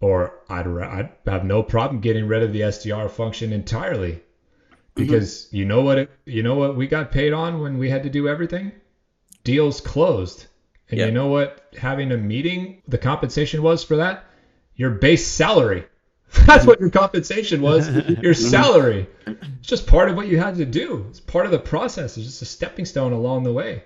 or I'd have no problem getting rid of the SDR function entirely Hmm. because you know what we got paid on when we had to do everything? Deals closed. And you Yeah. know what having a meeting, the compensation was for that? Your base salary. That's Hmm. what your compensation was, your Hmm. salary. It's just part of what you had to do. It's part of the process. It's just a stepping stone along the way.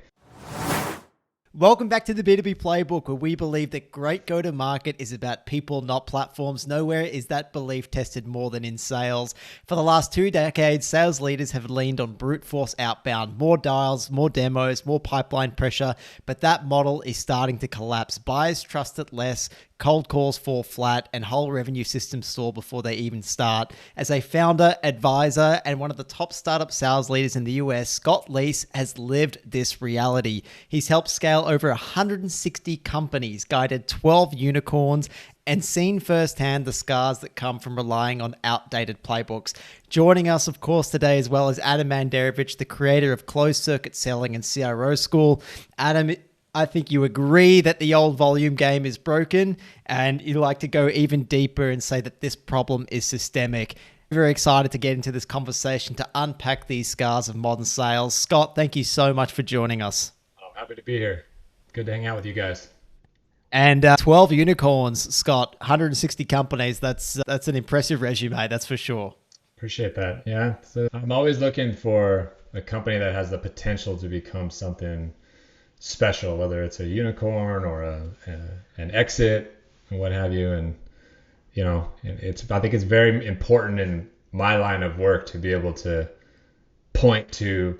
Welcome back to the B2B Playbook, where we believe that great go-to-market is about people, not platforms. Nowhere is that belief tested more than in sales. For the last 2 decades, sales leaders have leaned on brute force outbound, more dials, more demos, more pipeline pressure, but that model is starting to collapse. Buyers trust it less, cold calls fall flat, and whole revenue systems stall before they even start. As a founder, advisor, and one of the top startup sales leaders in the US, Scott Leese has lived this reality. He's helped scale over 160 companies, guided 12 unicorns, and seen firsthand the scars that come from relying on outdated playbooks. Joining us, of course, today as well as Adem Manderovic, the creator of Closed Circuit Selling and CRO School. Adem, I think you agree that the old volume game is broken, and you like to go even deeper and say that this problem is systemic. Very excited to get into this conversation to unpack these scars of modern sales. Scott, thank you so much for joining us. I'm happy to be here. Good to hang out with you guys. And 12 unicorns, Scott, 160 companies. That's an impressive resume, that's for sure. Appreciate that. Yeah. So I'm always looking for a company that has the potential to become something special, whether it's a unicorn or an exit and what have you. And it's I think it's very important in my line of work to be able to point to,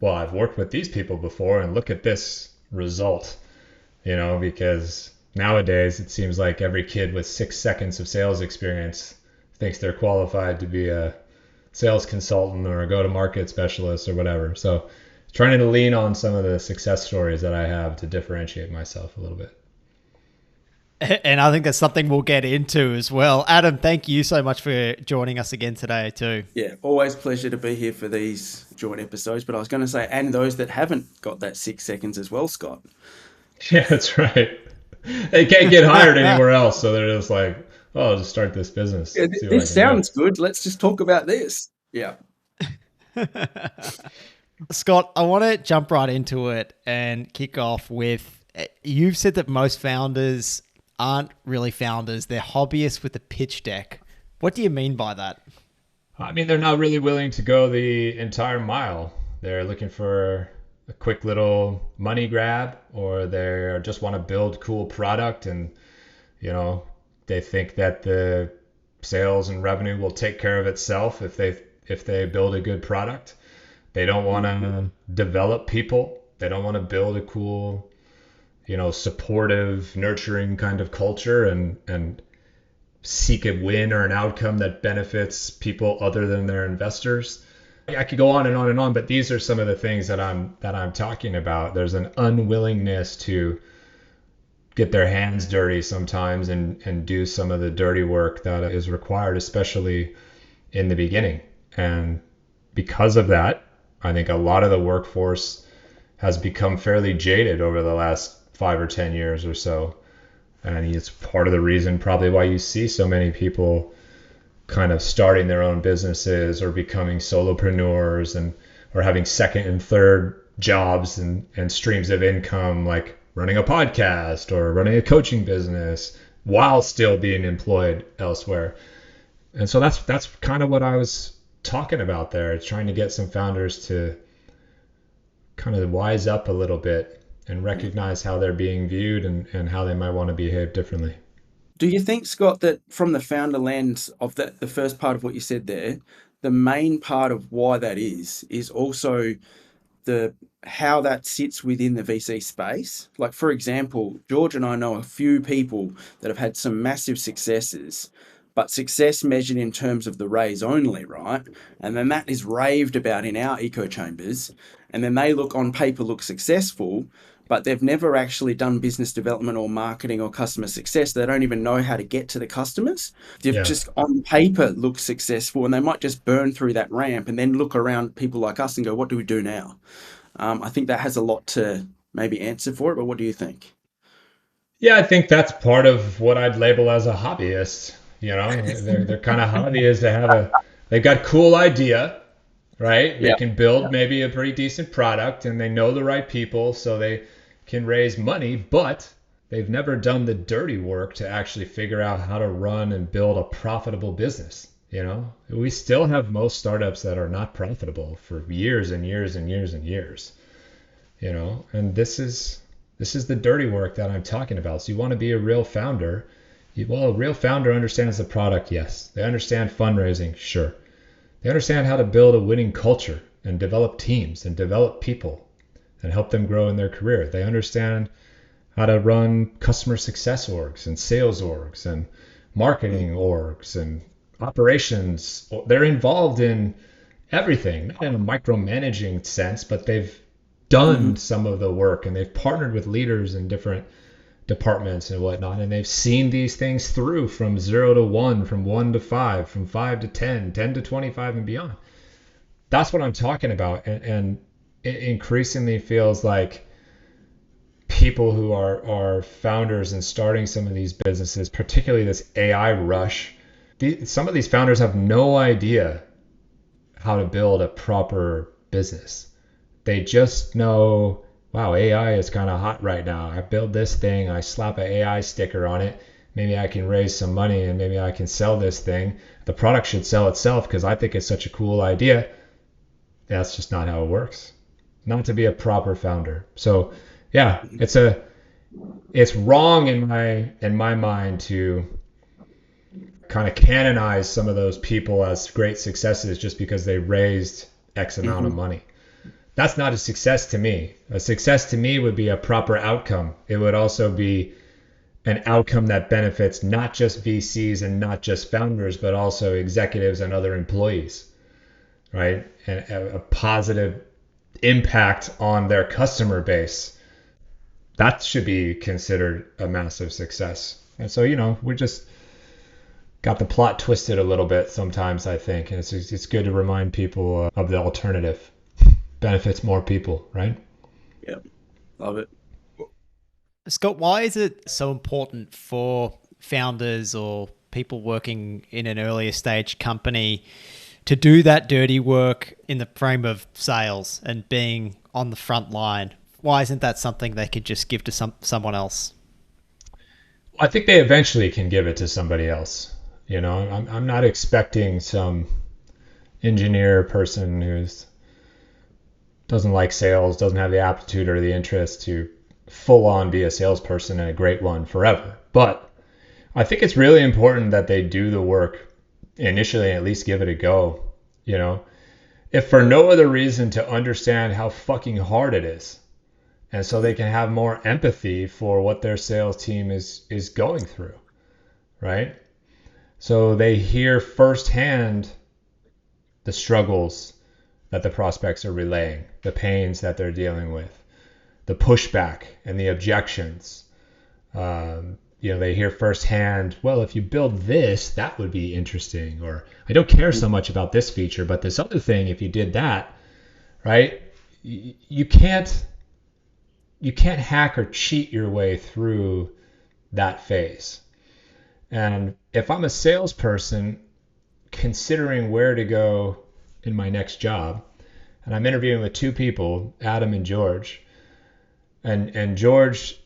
well, I've worked with these people before and look at this result, because nowadays it seems like every kid with 6 seconds of sales experience thinks they're qualified to be a sales consultant or a go-to-market specialist or whatever. So trying to lean on some of the success stories that I have to differentiate myself a little bit. And I think that's something we'll get into as well. Adem, thank you so much for joining us again today, too. Yeah, always pleasure to be here for these joint episodes. But I was going to say, and those that haven't got that 6 seconds as well, Scott. Yeah, that's right. They can't get hired anywhere else, so they're just like, oh, I'll just start this business, Yeah, see what I this can do. sounds good. Let's just talk about this. Yeah. Scott, I want to jump right into it and kick off with you've said that most founders aren't really founders, they're hobbyists with a pitch deck. What do you mean by that? I mean, they're not really willing to go the entire mile. They're looking for a quick little money grab, or they just want to build cool product, and you know, they think that the sales and revenue will take care of itself if they build a good product. They don't want to develop people. They don't want to build a cool, supportive, nurturing kind of culture and seek a win or an outcome that benefits people other than their investors. I could go on and on and on, but these are some of the things that I'm talking about. There's an unwillingness to get their hands dirty sometimes and do some of the dirty work that is required, especially in the beginning. And because of that, I think a lot of the workforce has become fairly jaded over the last 5 or 10 years or so. And it's part of the reason probably why you see so many people kind of starting their own businesses or becoming solopreneurs and or having second and third jobs and streams of income, like running a podcast or running a coaching business while still being employed elsewhere. And so that's kind of what I was talking about there. It's trying to get some founders to kind of wise up a little bit and recognize how they're being viewed and how they might want to behave differently. Do you think, Scott, that from the founder lens of that, the first part of what you said there, the main part of why that is also the how that sits within the VC space? Like, for example, George and I know a few people that have had some massive successes, but success measured in terms of the raise only, right? And then that is raved about in our echo chambers. And then they look successful, but they've never actually done business development or marketing or customer success. They don't even know how to get to the customers. They've Yeah. just on paper look successful, and they might just burn through that ramp and then look around people like us and go, what do we do now? I think that has a lot to maybe answer for it, but what do you think? Yeah, I think that's part of what I'd label as a hobbyist. You know, their kind of hobby is to have they've got cool idea, right? They Yeah. can build maybe a pretty decent product and they know the right people so they can raise money, but they've never done the dirty work to actually figure out how to run and build a profitable business. You know, we still have most startups that are not profitable for years and years and years and years. You know, and this is the dirty work that I'm talking about. So you want to be a real founder. Well, a real founder understands the product, yes. They understand fundraising, sure. They understand how to build a winning culture and develop teams and develop people and help them grow in their career. They understand how to run customer success orgs and sales orgs and marketing orgs and operations. They're involved in everything, not in a micromanaging sense, but they've done some of the work and they've partnered with leaders in different departments and whatnot, and they've seen these things through from 0 to 1, from 1 to 5, from 5 to 10, 10 to 25 and beyond. That's what I'm talking about. And it increasingly feels like people who are founders and starting some of these businesses, particularly this AI rush, some of these founders have no idea how to build a proper business. They just know, wow, AI is kind of hot right now. I build this thing, I slap an AI sticker on it. Maybe I can raise some money and maybe I can sell this thing. The product should sell itself because I think it's such a cool idea. That's just not how it works. Not to be a proper founder. So yeah, it's wrong in my mind to kind of canonize some of those people as great successes just because they raised X amount of money. That's not a success to me. A success to me would be a proper outcome. It would also be an outcome that benefits not just VCs and not just founders, but also executives and other employees, right? And a positive impact on their customer base. That should be considered a massive success. And so, you know, we just got the plot twisted a little bit sometimes, I think. And it's good to remind people of the alternative. Benefits more people, right? Yeah, love it. Scott, why is it so important for founders or people working in an earlier stage company to do that dirty work in the frame of sales and being on the front line? Why isn't that something they could just give to someone else? I think they eventually can give it to somebody else. You know, I'm not expecting some engineer person who's doesn't like sales, doesn't have the aptitude or the interest to full on be a salesperson and a great one forever. But I think it's really important that they do the work initially and at least give it a go. You know, if for no other reason to understand how fucking hard it is. And so they can have more empathy for what their sales team is going through, right? So they hear firsthand the struggles that the prospects are relaying, the pains that they're dealing with, the pushback and the objections. You know, they hear firsthand, well, if you build this, that would be interesting. Or I don't care so much about this feature, but this other thing, if you did that, right? You can't hack or cheat your way through that phase. And if I'm a salesperson considering where to go in my next job, and I'm interviewing with two people, Adem and George, and George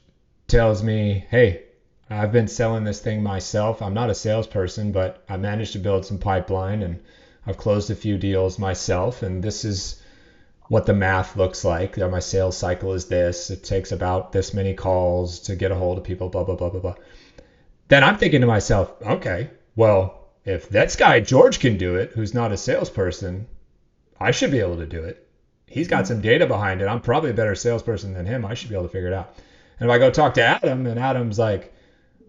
tells me, hey, I've been selling this thing myself. I'm not a salesperson, but I managed to build some pipeline and I've closed a few deals myself, and this is what the math looks like. My sales cycle is this. It takes about this many calls to get a hold of people, blah, blah, blah, blah, blah. Then I'm thinking to myself, okay, well, if this guy, George, can do it, who's not a salesperson, I should be able to do it. He's got some data behind it. I'm probably a better salesperson than him. I should be able to figure it out. And if I go talk to Adem, and Adem's like,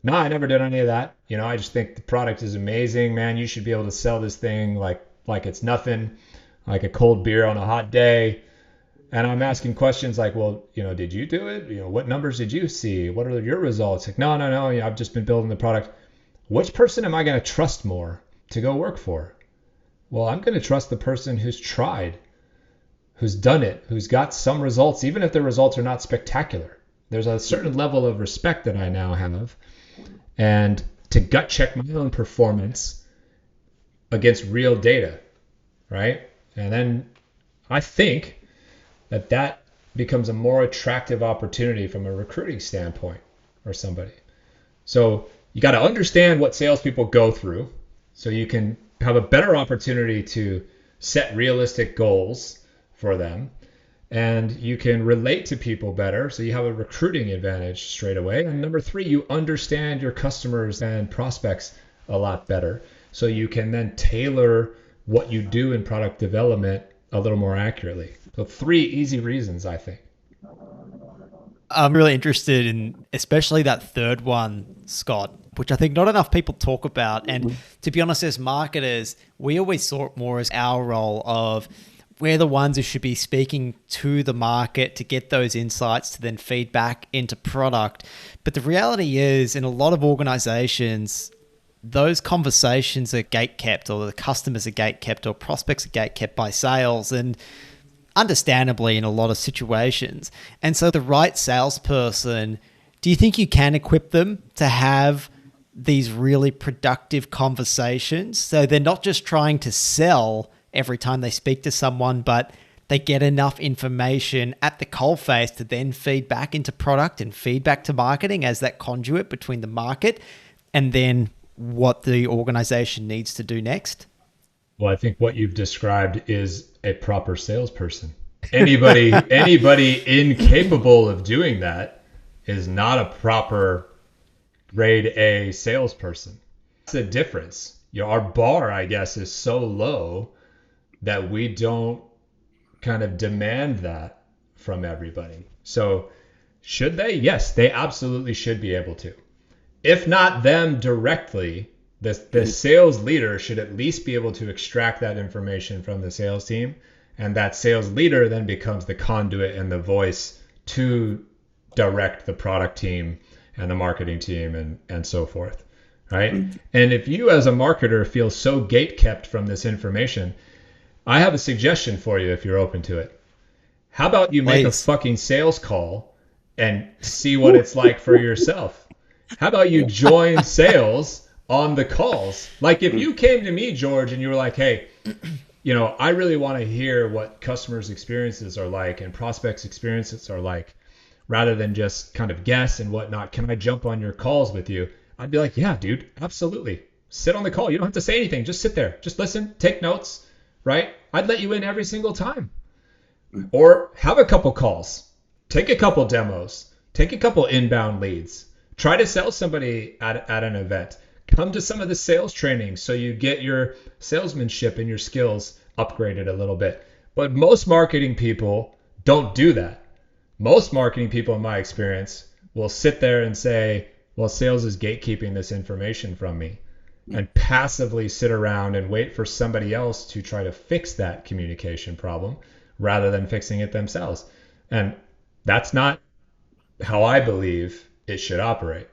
no, I never did any of that. You know, I just think the product is amazing, man. You should be able to sell this thing like it's nothing, like a cold beer on a hot day. And I'm asking questions like, well, you know, did you do it? You know, what numbers did you see? What are your results? Like, no, you know, I've just been building the product. Which person am I going to trust more to go work for? Well, I'm going to trust the person who's tried, who's done it, who's got some results, even if the results are not spectacular. There's a certain level of respect that I now have, and to gut check my own performance against real data, right? And then I think that becomes a more attractive opportunity from a recruiting standpoint for somebody. So you got to understand what salespeople go through so you can have a better opportunity to set realistic goals for them. And you can relate to people better, so you have a recruiting advantage straight away. And number 3, you understand your customers and prospects a lot better, so you can then tailor what you do in product development a little more accurately. So 3 easy reasons, I think. I'm really interested in especially that third one, Scott, which I think not enough people talk about. And to be honest, as marketers, we always saw it more as our role of we're the ones who should be speaking to the market to get those insights to then feed back into product. But the reality is, in a lot of organizations, those conversations are gatekept, or the customers are gatekept, or prospects are gatekept by sales, and understandably in a lot of situations. And so the right salesperson, do you think you can equip them to have these really productive conversations so they're not just trying to sell every time they speak to someone, but they get enough information at the coalface to then feed back into product and feedback to marketing as that conduit between the market and then what the organization needs to do next? Well, I think what you've described is a proper salesperson. Anybody incapable of doing that is not a proper grade A salesperson. That's the difference. Our bar, I guess, is so low that we don't kind of demand that from everybody. So should they? Yes, they absolutely should be able to. If not them directly, the sales leader should at least be able to extract that information from the sales team. And that sales leader then becomes the conduit and the voice to direct the product team and the marketing team and so forth. Right? And if you as a marketer feel so gatekept from this information, I have a suggestion for you if you're open to it. How about you make a fucking sales call and see what it's like for yourself? How about you join sales on the calls? Like if you came to me, George, and you were like, hey, I really want to hear what customers' experiences are like and prospects' experiences are like, rather than just kind of guess and whatnot. Can I jump on your calls with you? I'd be like, yeah, dude, absolutely. Sit on the call. You don't have to say anything. Just sit there. Just listen, take notes. Right? I'd let you in every single time. Or have a couple calls. Take a couple demos. Take a couple inbound leads. Try to sell somebody at an event. Come to some of the sales training so you get your salesmanship and your skills upgraded a little bit. But most marketing people don't do that. Most marketing people, in my experience, will sit there and say, well, sales is gatekeeping this information from me, and passively sit around and wait for somebody else to try to fix that communication problem rather than fixing it themselves. And that's not how I believe it should operate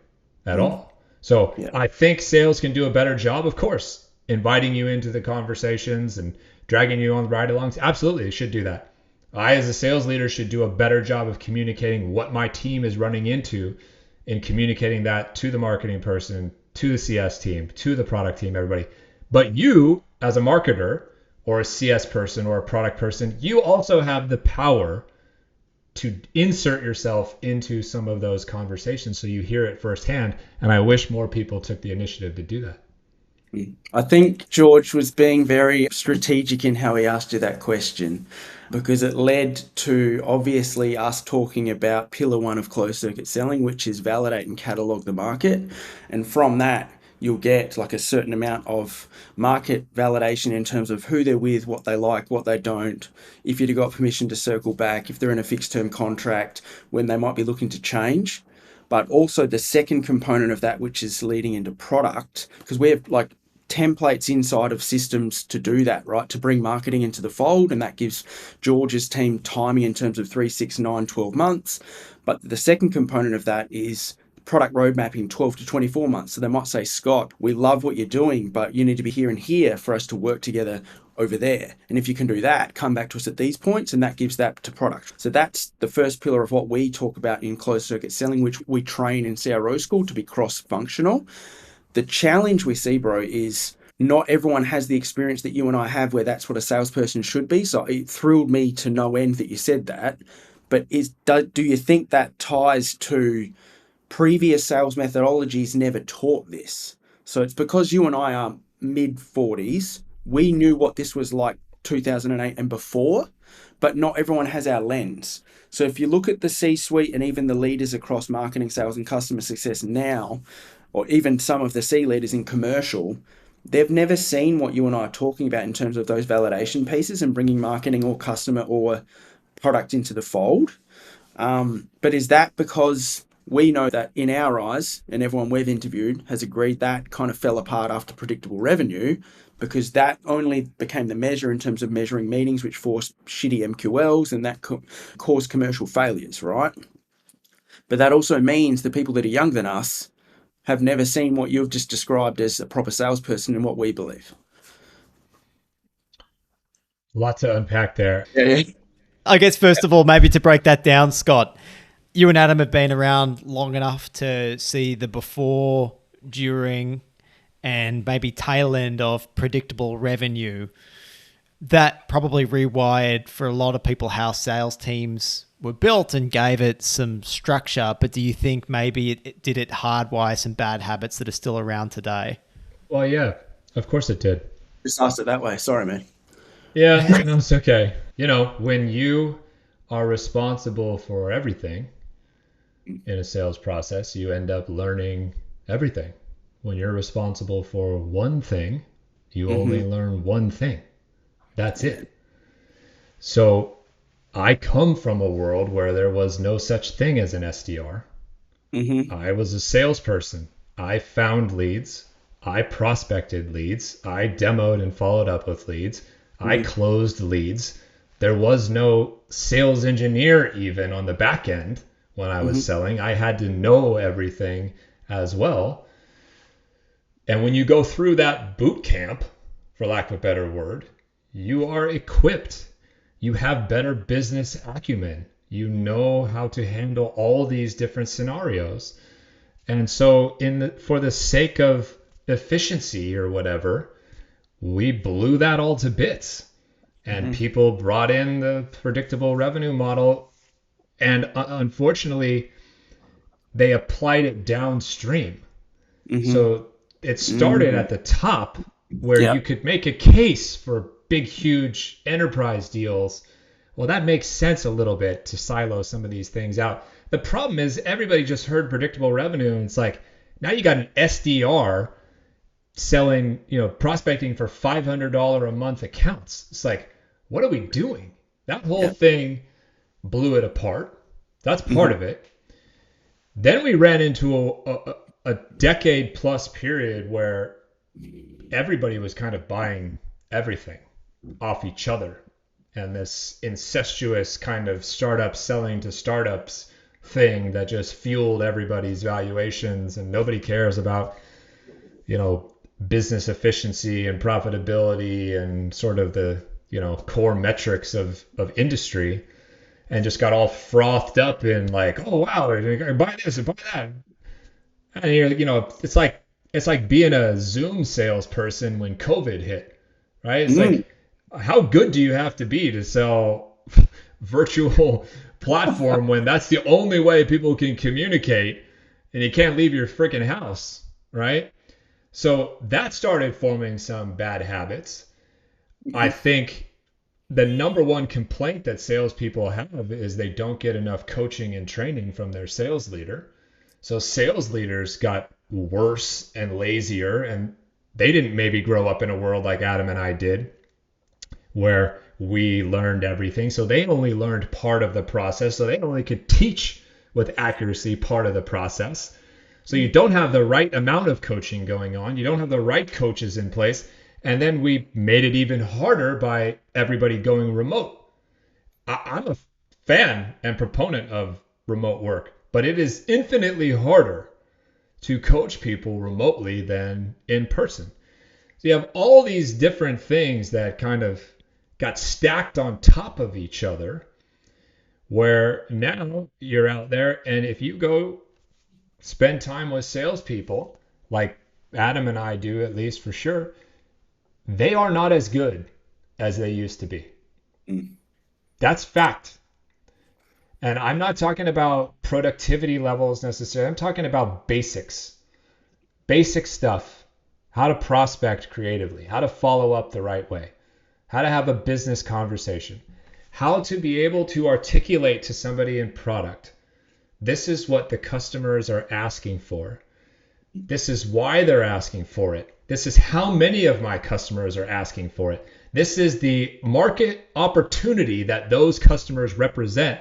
at all. So I think sales can do a better job, of course, inviting you into the conversations and dragging you on ride-alongs. Absolutely, they should do that. I, as a sales leader, should do a better job of communicating what my team is running into and communicating that to the marketing person, to the CS team, to the product team, everybody. But you, as a marketer or a CS person or a product person, you also have the power to insert yourself into some of those conversations so you hear it firsthand. And I wish more people took the initiative to do that. I think George was being very strategic in how he asked you that question, because it led to obviously us talking about pillar 1 of closed circuit selling, which is validate and catalog the market. And from that, you'll get like a certain amount of market validation in terms of who they're with, what they like, what they don't, if you've got permission to circle back, if they're in a fixed term contract, when they might be looking to change. But also the second component of that, which is leading into product, because we have like templates inside of systems to do that, right? To bring marketing into the fold. And that gives George's team timing in terms of 3, 6, 9, 12 months. But the second component of that is product roadmap in 12 to 24 months. So they might say, Scott, we love what you're doing, but you need to be here and here for us to work together over there. And if you can do that, come back to us at these points, and that gives that to product. So that's the first pillar of what we talk about in closed circuit selling, which we train in CRO school to be cross-functional. The challenge we see, bro, is not everyone has the experience that you and I have where that's what a salesperson should be. So it thrilled me to no end that you said that. But do you think that ties to previous sales methodologies never taught this? So it's because you and I are mid-40s. We knew what this was like 2008 and before, but not everyone has our lens. So if you look at the C-suite and even the leaders across marketing, sales, and customer success now, or even some of the C-leaders in commercial, they've never seen what you and I are talking about in terms of those validation pieces and bringing marketing or customer or product into the fold. But is that because we know that in our eyes, and everyone we've interviewed has agreed, that kind of fell apart after predictable revenue, because that only became the measure in terms of measuring meetings, which forced shitty MQLs, and that caused commercial failures, right? But that also means the people that are younger than us have never seen what you've just described as a proper salesperson and what we believe. A lot to unpack there. Yeah. I guess, first of all, maybe to break that down, Scott, you and Adam have been around long enough to see the before, during, and maybe tail end of predictable revenue. That probably rewired for a lot of people how sales teams were built and gave it some structure. But do you think maybe did it hardwire some bad habits that are still around today? Well, yeah, of course it did. Just asked it that way. Sorry, man. Yeah, no, it's okay. When you are responsible for everything in a sales process, you end up learning everything. When you're responsible for one thing, you only learn one thing. That's it. So I come from a world where there was no such thing as an SDR. I was a salesperson. I found leads. I prospected leads. I demoed and followed up with leads. I closed leads. There was no sales engineer even on the back end when I was selling. I had to know everything as well. And when you go through that boot camp, for lack of a better word, you are equipped. You have better business acumen. You know how to handle all these different scenarios. And so for the sake of efficiency or whatever, we blew that all to bits. And people brought in the predictable revenue model. And unfortunately, they applied it downstream. So it started at the top where you could make a case for big, huge enterprise deals. Well, that makes sense a little bit to silo some of these things out. The problem is everybody just heard predictable revenue, and it's like, now you got an SDR selling, prospecting for $500 a month accounts. It's like, what are we doing? That whole thing blew it apart. That's part of it. Then we ran into a decade plus period where everybody was kind of buying everything off each other, and this incestuous kind of startup selling to startups thing that just fueled everybody's valuations, and nobody cares about business efficiency and profitability and sort of the core metrics of industry, and just got all frothed up in like, oh wow, buy this and buy that. And it's like being a Zoom salesperson when COVID hit, right? It's like, how good do you have to be to sell virtual platform when that's the only way people can communicate and you can't leave your freaking house, right? So that started forming some bad habits. I think the number one complaint that salespeople have is they don't get enough coaching and training from their sales leader. So sales leaders got worse and lazier, and they didn't maybe grow up in a world like Adam and I did, where we learned everything. So they only learned part of the process. So they only could teach with accuracy part of the process. So you don't have the right amount of coaching going on. You don't have the right coaches in place. And then we made it even harder by everybody going remote. I'm a fan and proponent of remote work, but it is infinitely harder to coach people remotely than in person. So you have all these different things that kind of got stacked on top of each other, where now you're out there, and if you go spend time with salespeople, like Adam and I do, at least for sure, they are not as good as they used to be. That's fact. And I'm not talking about productivity levels necessarily. I'm talking about basics, basic stuff, how to prospect creatively, how to follow up the right way, how to have a business conversation, how to be able to articulate to somebody in product, this is what the customers are asking for. This is why they're asking for it. This is how many of my customers are asking for it. This is the market opportunity that those customers represent.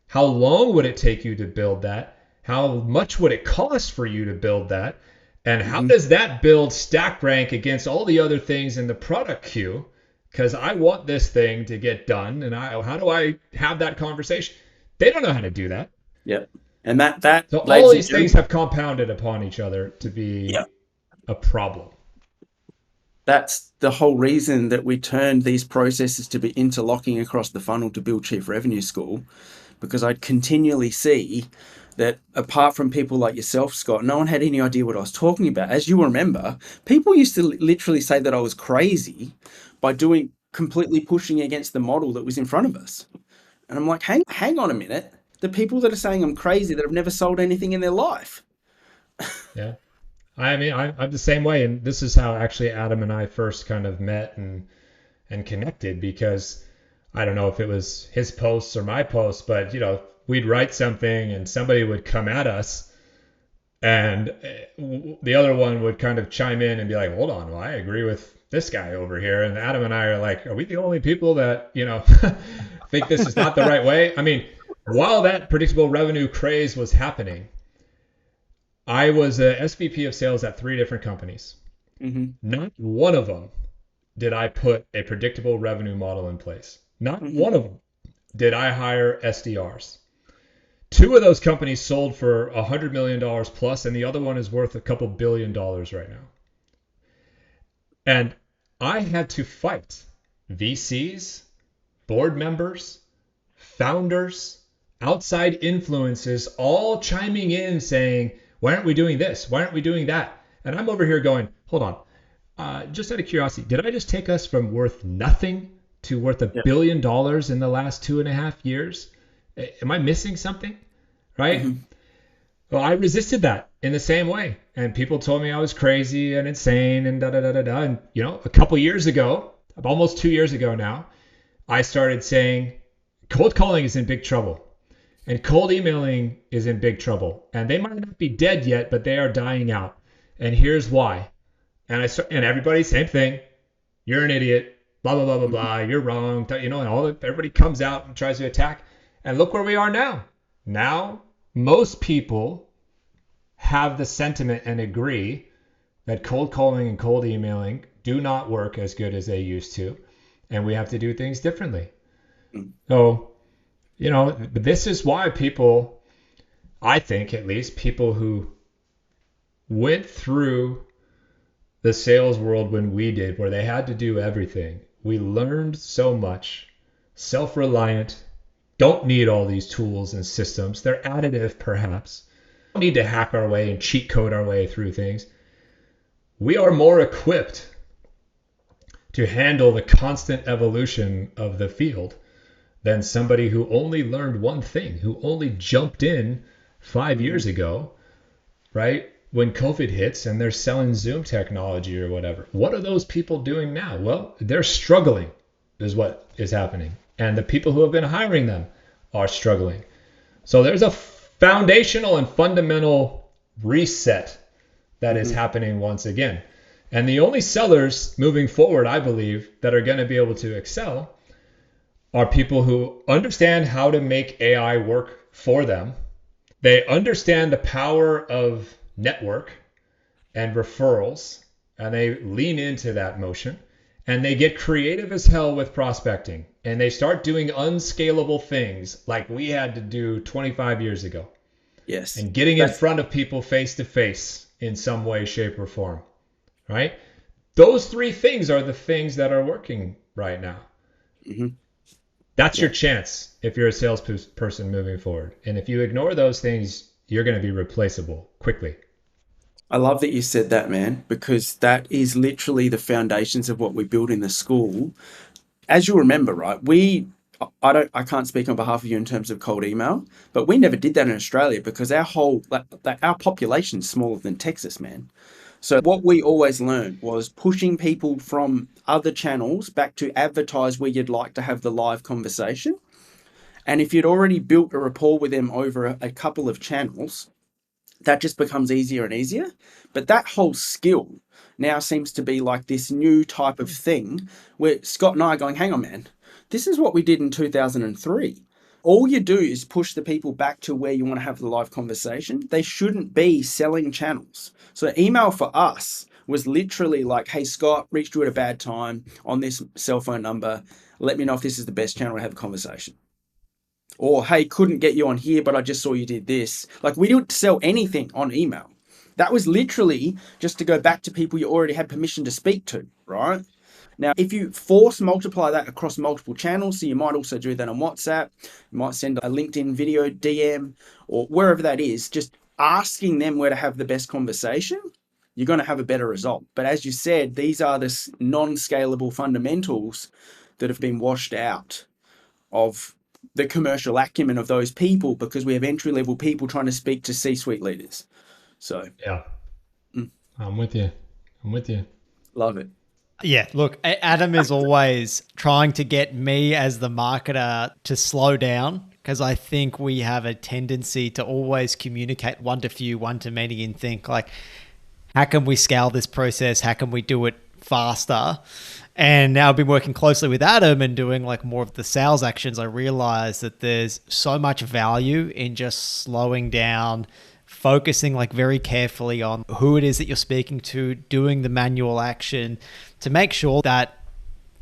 How long would it take you to build that? How much would it cost for you to build that? And how does that build stack rank against all the other things in the product queue? Because I want this thing to get done, and how do I have that conversation? They don't know how to do that. Yeah. And that so all these things have compounded upon each other to be a problem. That's the whole reason that we turned these processes to be interlocking across the funnel to build Chief Revenue School, because I'd continually see that apart from people like yourself, Scott, no one had any idea what I was talking about. As you remember, people used to literally say that I was crazy by completely pushing against the model that was in front of us. And I'm like, hang on a minute. The people that are saying I'm crazy, that have never sold anything in their life. Yeah. I mean, I'm the same way. And this is how actually Adam and I first kind of met and connected, because I don't know if it was his posts or my posts, but, we'd write something and somebody would come at us and the other one would kind of chime in and be like, hold on, well, I agree with this guy over here. And Adam and I are like, are we the only people that, think this is not the right way? I mean, while that predictable revenue craze was happening, I was a SVP of sales at 3 different companies. Not one of them did I put a predictable revenue model in place. Not one of them did I hire SDRs. 2 of those companies sold for $100 million plus, and the other one is worth a couple $1 billion right now. And I had to fight VCs, board members, founders, outside influences, all chiming in saying, why aren't we doing this? Why aren't we doing that? And I'm over here going, hold on. Just out of curiosity, did I just take us from worth nothing to worth $1 billion in the last 2.5 years? Am I missing something? Right? Well, I resisted that in the same way. And people told me I was crazy and insane and da-da-da-da-da. And, a couple years ago, almost 2 years ago now, I started saying cold calling is in big trouble. And cold emailing is in big trouble. And they might not be dead yet, but they are dying out. And here's why. And everybody, same thing. You're an idiot. Blah, blah, blah, blah, blah. You're wrong. And everybody comes out and tries to attack. And look where we are now. Now, most people have the sentiment and agree that cold calling and cold emailing do not work as good as they used to. And we have to do things differently. So, this is why people, I think at least, people who went through the sales world when we did, where they had to do everything, we learned so much, self-reliant, don't need all these tools and systems. They're additive, perhaps. We don't need to hack our way and cheat code our way through things. We are more equipped to handle the constant evolution of the field than somebody who only learned one thing, who only jumped in 5 years ago, right? When COVID hits and they're selling Zoom technology or whatever. What are those people doing now? Well, they're struggling is what is happening. And the people who have been hiring them are struggling. So there's a foundational and fundamental reset that is happening once again. And the only sellers moving forward, I believe, that are going to be able to excel are people who understand how to make AI work for them. They understand the power of network and referrals, and they lean into that motion, and they get creative as hell with prospecting, and they start doing unscalable things like we had to do 25 years ago. Yes. and getting in front of people face to face in some way, shape, or form, right? Those three things are the things that are working right now. Mm-hmm. That's your chance if you're a salesperson moving forward. And if you ignore those things, you're going to be replaceable quickly. I love that you said that, man, because that is literally the foundations of what we build in the school. As you remember, right, I can't speak on behalf of you in terms of cold email, but we never did that in Australia because our population is smaller than Texas, man. So what we always learned was pushing people from other channels back to advertise where you'd like to have the live conversation. And if you'd already built a rapport with them over a couple of channels, that just becomes easier and easier. But that whole skill now seems to be like this new type of thing where Scott and I are going, hang on, man, this is what we did in 2003. All you do is push the people back to where you want to have the live conversation. They shouldn't be selling channels. So email for us was literally like, hey, Scott, reached you at a bad time on this cell phone number. Let me know if this is the best channel to have a conversation. Or, hey, couldn't get you on here, but I just saw you did this. Like, we didn't sell anything on email. That was literally just to go back to people you already had permission to speak to, right? Now, if you force multiply that across multiple channels, so you might also do that on WhatsApp, you might send a LinkedIn video DM or wherever that is, just asking them where to have the best conversation, you're going to have a better result. But as you said, these are the non-scalable fundamentals that have been washed out of the commercial acumen of those people because we have entry-level people trying to speak to C-suite leaders. So yeah, I'm with you. Love it. Yeah, look, Adam is always trying to get me as the marketer to slow down because I think we have a tendency to always communicate one to few, one to many and think like, how can we scale this process? How can we do it faster? And now I've been working closely with Adem and doing like more of the sales actions. I realize that there's so much value in just slowing down, focusing like very carefully on who it is that you're speaking to, doing the manual action to make sure that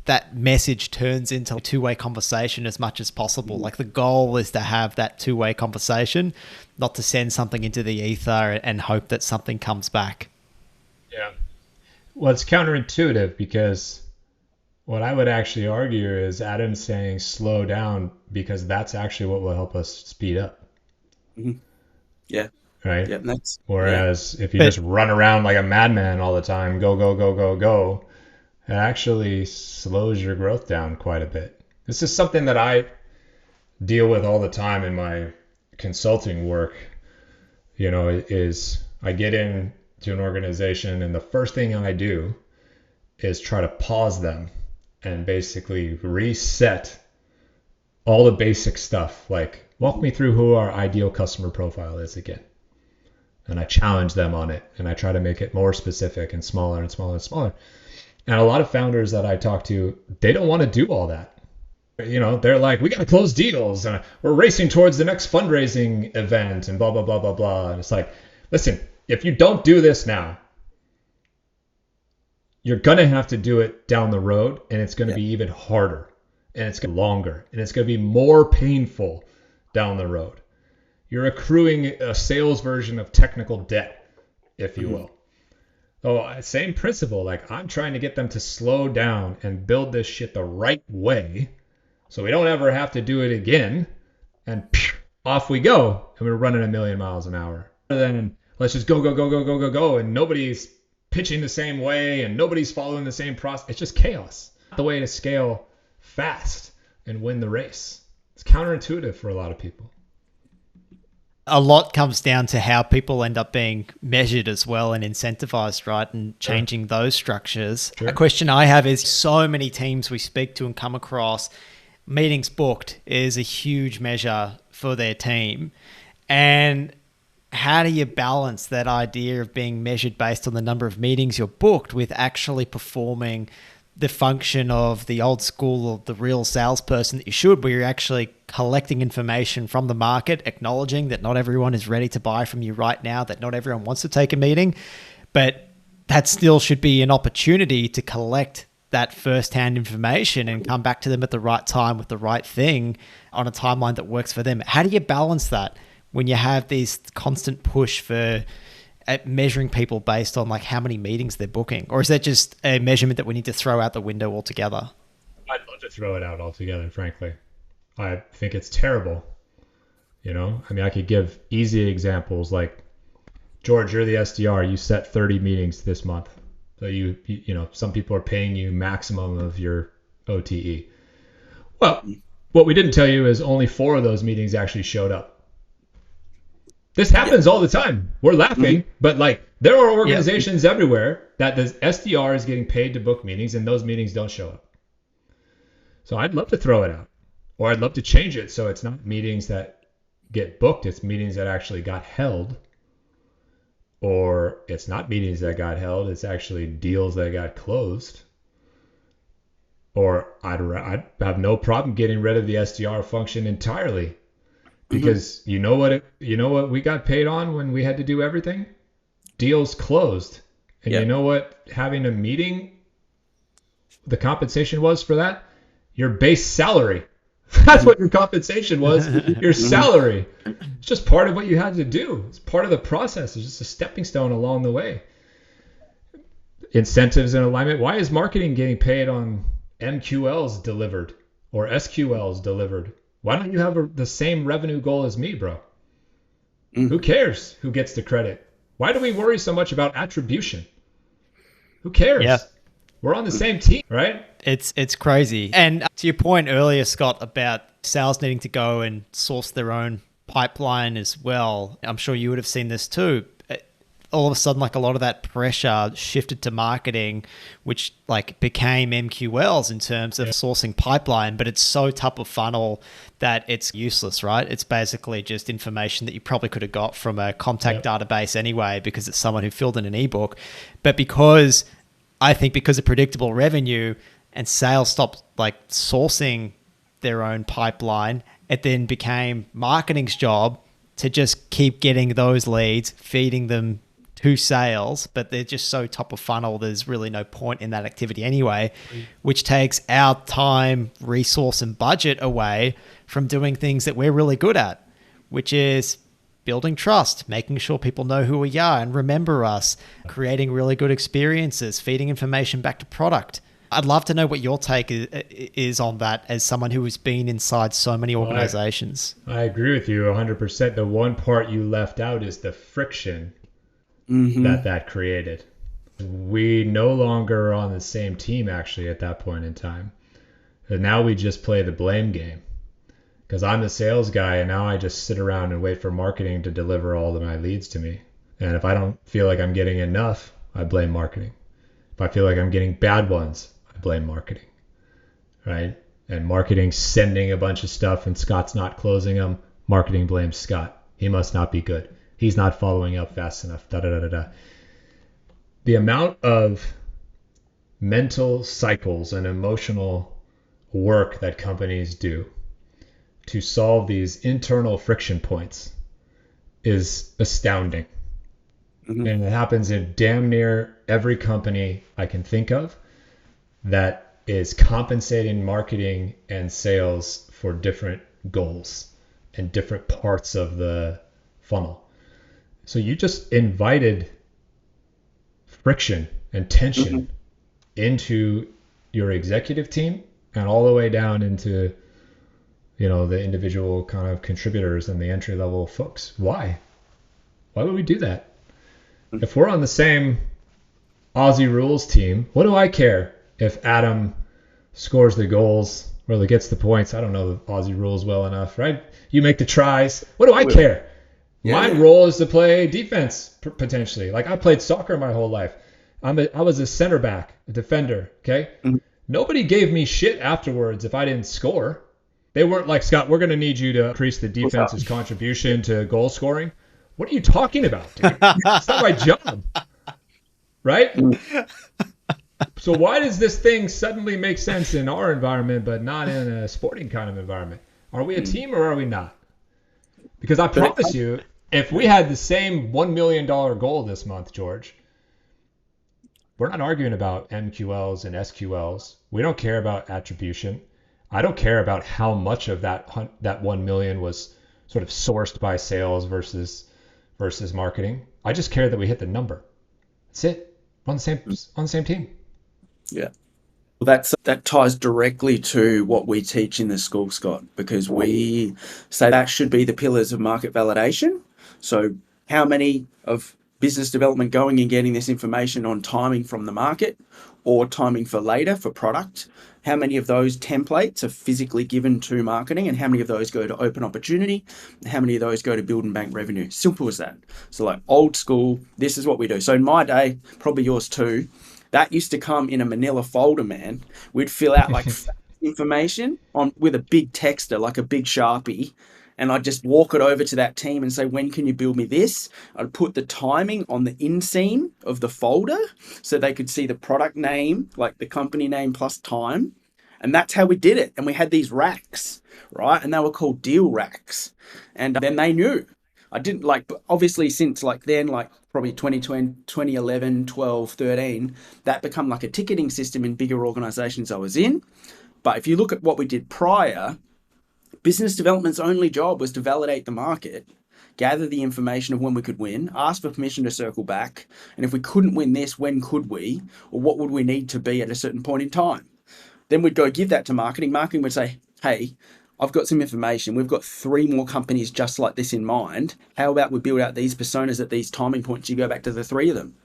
that message turns into a two-way conversation as much as possible. Like the goal is to have that two-way conversation, not to send something into the ether and hope that something comes back. Yeah. Well, it's counterintuitive because what I would actually argue is Adam's saying slow down because that's actually what will help us speed up. Mm-hmm. Yeah. Right. Yeah. Whereas if you just run around like a madman all the time, go, it actually slows your growth down quite a bit. This is something that I deal with all the time in my consulting work. You know, is I get into an organization and the first thing I do is try to pause them and basically reset all the basic stuff. Like, walk me through who our ideal customer profile is again. And I challenge them on it and I try to make it more specific and smaller and smaller and smaller. And a lot of founders that I talk to, they don't want to do all that. You know, they're like, we got to close deals and we're racing towards the next fundraising event and blah, blah, blah, blah, blah. And it's like, listen, if you don't do this now, you're going to have to do it down the road and it's going to be even harder and it's going to be longer and it's going to be more painful down the road. You're accruing a sales version of technical debt, if you will. Oh, same principle. Like I'm trying to get them to slow down and build this shit the right way so we don't ever have to do it again. And off we go. And we're running 1,000,000 miles an hour. Rather than let's just go. And nobody's pitching the same way and nobody's following the same process. It's just chaos. The way to scale fast and win the race. It's counterintuitive for a lot of people. A lot comes down to how people end up being measured as well and incentivized, right? And changing those structures. Sure. A question I have is so many teams we speak to and come across, meetings booked is a huge measure for their team. And how do you balance that idea of being measured based on the number of meetings you're booked with actually performing the function of the old school or the real salesperson that you should, where you're actually collecting information from the market, acknowledging that not everyone is ready to buy from you right now, that not everyone wants to take a meeting, but that still should be an opportunity to collect that first-hand information and come back to them at the right time with the right thing on a timeline that works for them. How do you balance that when you have this constant push for measuring people based on like how many meetings they're booking? Or is that just a measurement that we need to throw out the window altogether? I'd love to throw it out altogether, frankly. I think it's terrible. You know, I mean, I could give easy examples like, George, you're the SDR. You set 30 meetings this month. So you know, some people are paying you maximum of your OTE. Well, what we didn't tell you is only 4 of those meetings actually showed up. This happens all the time. We're laughing, but like there are organizations everywhere that the SDR is getting paid to book meetings and those meetings don't show up. So I'd love to throw it out, or I'd love to change it so it's not meetings that get booked, it's meetings that actually got held, or it's not meetings that got held, it's actually deals that got closed. Or I'd have no problem getting rid of the SDR function entirely, because you know what we got paid on when we had to do everything? Deals closed. And you know what having a meeting, the compensation was for that? Your base salary. That's what your compensation was, your salary. It's just part of what you had to do. It's part of the process. It's just a stepping stone along the way. Incentives and alignment. Why is marketing getting paid on MQLs delivered or SQLs delivered? Why don't you have the same revenue goal as me, bro? Who cares who gets the credit? Why do we worry so much about attribution? Who cares? Yeah. We're on the same team, right? It's crazy. And to your point earlier, Scott, about sales needing to go and source their own pipeline as well, I'm sure you would have seen this too. All of a sudden, like a lot of that pressure shifted to marketing, which like became MQLs in terms of sourcing pipeline, but it's so top of funnel that it's useless, right? It's basically just information that you probably could have got from a contact database anyway, because it's someone who filled in an ebook. But because of predictable revenue and sales stopped like sourcing their own pipeline, it then became marketing's job to just keep getting those leads, feeding them to sales, but they're just so top of funnel, there's really no point in that activity anyway, which takes our time, resource, and budget away from doing things that we're really good at, which is building trust, making sure people know who we are and remember us, creating really good experiences, feeding information back to product. I'd love to know what your take is on that as someone who has been inside so many organizations. I agree with you 100%. The one part you left out is the friction that created. We no longer are on the same team actually at that point in time. And now we just play the blame game. Because I'm the sales guy and now I just sit around and wait for marketing to deliver all of my leads to me. And if I don't feel like I'm getting enough, I blame marketing. If I feel like I'm getting bad ones, I blame marketing. Right? And marketing sending a bunch of stuff and Scott's not closing them, marketing blames Scott. He must not be good. He's not following up fast enough. The amount of mental cycles and emotional work that companies do to solve these internal friction points is astounding. And it happens in damn near every company I can think of that is compensating marketing and sales for different goals and different parts of the funnel. So you just invited friction and tension into your executive team and all the way down into, you know, the individual kind of contributors and the entry level folks. Why would we do that? If we're on the same Aussie rules team, what do I care if Adem scores the goals or gets the points? I don't know the Aussie rules well enough, right? You make the tries. What do I care? My role is to play defense potentially. Like I played soccer my whole life. I was a center back, a defender. Okay. Nobody gave me shit afterwards if I didn't score. They weren't like, Scott, we're going to need you to increase the defense's contribution to goal scoring. What are you talking about, dude? That's not my job. Right? So why does this thing suddenly make sense in our environment, but not in a sporting kind of environment? Are we a team or are we not? Because I promise you, if we had the same $1 million goal this month, George, we're not arguing about MQLs and SQLs. We don't care about attribution. I don't care about how much of that 1 million was sort of sourced by sales versus marketing. I just care that we hit the number. That's it. We're on the same team. Yeah. Well, that ties directly to what we teach in the school, Scott, because we say that should be the pillars of market validation. So how many of business development going and getting this information on timing from the market or timing for later for product? How many of those templates are physically given to marketing, and how many of those go to open opportunity? And how many of those go to build and bank revenue? Simple as that. So like old school, this is what we do. So in my day, probably yours too, that used to come in a manila folder, man. We'd fill out like information with a big texter, like a big Sharpie, and I'd just walk it over to that team and say, when can you build me this? I'd put the timing on the inseam of the folder so they could see the product name, like the company name plus time. And that's how we did it. And we had these racks, right? And they were called deal racks. And then they knew. I didn't obviously since then, probably 2020, 2011, 12, 13, that become like a ticketing system in bigger organizations I was in. But if you look at what we did prior, business development's only job was to validate the market, gather the information of when we could win, ask for permission to circle back, and if we couldn't win this, when could we, or what would we need to be at a certain point in time? Then we'd go give that to marketing. Marketing would say, hey, I've got some information. We've got 3 more companies just like this in mind. How about we build out these personas at these timing points? You go back to the 3 of them.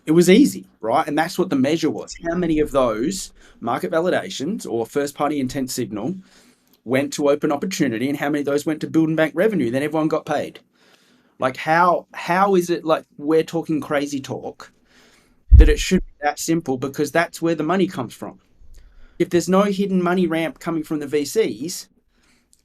It was easy, right? And that's what the measure was. How many of those market validations or first-party intent signal went to open opportunity, and how many of those went to build and bank revenue? Then everyone got paid. Like how is it like we're talking crazy talk that it should be that simple, because that's where the money comes from. If there's no hidden money ramp coming from the VCs,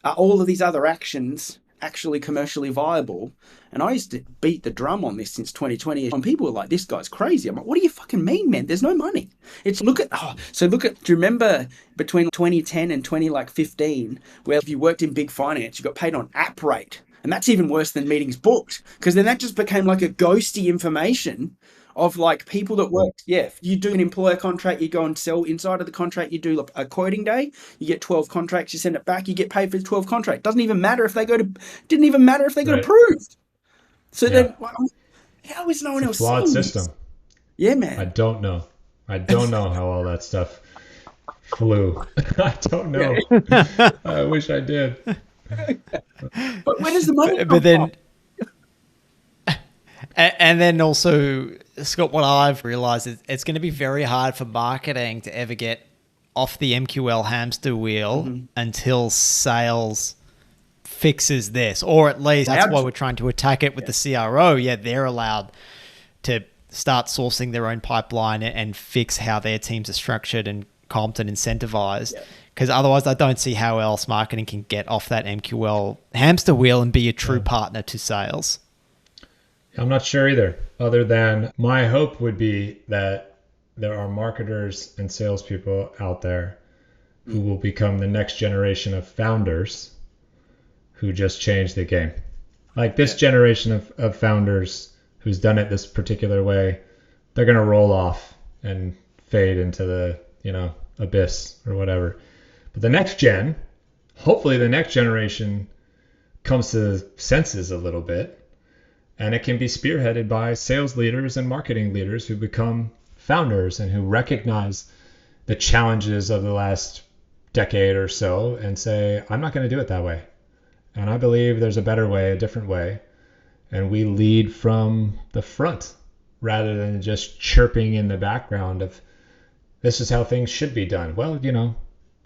are all of these other actions actually commercially viable? And I used to beat the drum on this since 2020, and people were like, this guy's crazy. I'm like, what do you fucking mean, man? There's no money. It's do you remember between 2010 and 2015, where if you worked in big finance, you got paid on app rate? And that's even worse than meetings booked, because then that just became like a ghosty information of like people that work. Yeah, you do an employer contract, you go and sell inside of the contract, you do a quoting day, you get 12 contracts, you send it back, you get paid for the 12 contract. Didn't even matter if they got approved. So then, how is no one else flawed seeing system? This? Yeah, man. I don't know how all that stuff flew. I don't know. I wish I did. But where does the money come from? And then also, Scott, what I've realized is it's going to be very hard for marketing to ever get off the MQL hamster wheel until sales fixes this, or at least that's why we're trying to attack it with the CRO. Yeah, they're allowed to start sourcing their own pipeline and fix how their teams are structured and comped and incentivized. Because otherwise, I don't see how else marketing can get off that MQL hamster wheel and be a true partner to sales. I'm not sure either, other than my hope would be that there are marketers and salespeople out there who will become the next generation of founders who just change the game. Like this generation of founders who's done it this particular way, they're going to roll off and fade into the, abyss or whatever. But the next gen, hopefully the next generation comes to the senses a little bit, and it can be spearheaded by sales leaders and marketing leaders who become founders and who recognize the challenges of the last decade or so and say, I'm not going to do it that way. And I believe there's a better way, a different way. And we lead from the front rather than just chirping in the background of this is how things should be done. Well,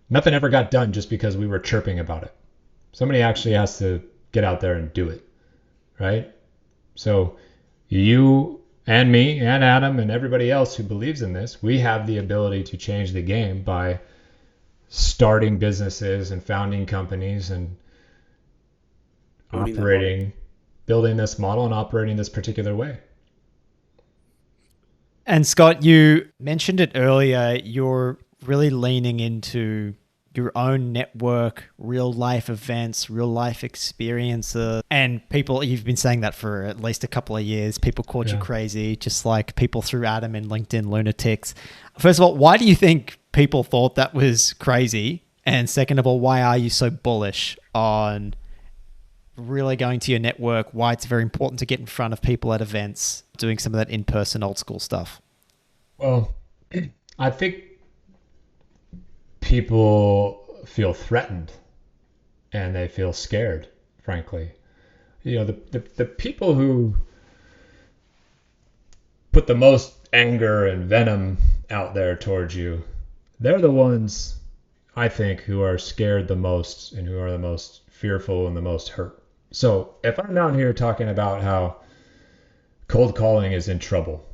nothing ever got done just because we were chirping about it. Somebody actually has to get out there and do it, right? So you and me and Adam and everybody else who believes in this, we have the ability to change the game by starting businesses and founding companies and building this model and operating this particular way. And Scott, you mentioned it earlier, you're really leaning into your own network, real life events, real life experiences, and people, you've been saying that for at least a couple of years. People called you crazy, just like people threw Adem and LinkedIn lunatics. First of all, why do you think people thought that was crazy? And second of all, why are you so bullish on really going to your network, why it's very important to get in front of people at events, doing some of that in-person old school stuff? Well, I think people feel threatened and they feel scared, frankly. The people who put the most anger and venom out there towards you, they're the ones, I think, who are scared the most and who are the most fearful and the most hurt. So if I'm out here talking about how cold calling is in trouble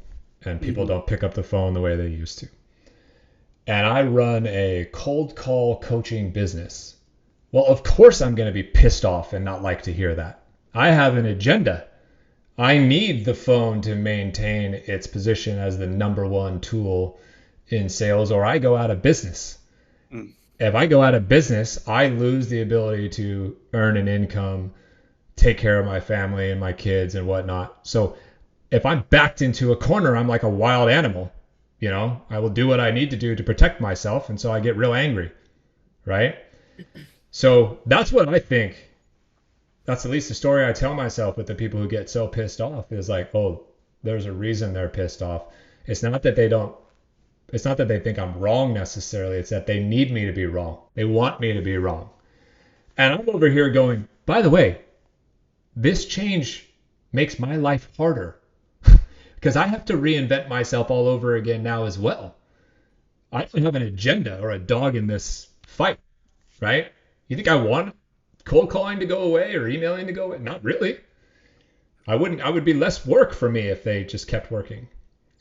and people don't pick up the phone the way they used to, and I run a cold call coaching business, well, of course I'm going to be pissed off and not like to hear that. I have an agenda. I need the phone to maintain its position as the number one tool in sales, or I go out of business. If I go out of business, I lose the ability to earn an income, take care of my family and my kids and whatnot. So if I'm backed into a corner, I'm like a wild animal. I will do what I need to do to protect myself. And so I get real angry, right? So that's what I think. That's at least the story I tell myself with the people who get so pissed off is like, oh, there's a reason they're pissed off. It's not that they think I'm wrong necessarily. It's that they need me to be wrong. They want me to be wrong. And I'm over here going, by the way, this change makes my life harder because I have to reinvent myself all over again now as well. I don't have an agenda or a dog in this fight, right? You think I want cold calling to go away or emailing to go away? Not really. I would be less work for me if they just kept working.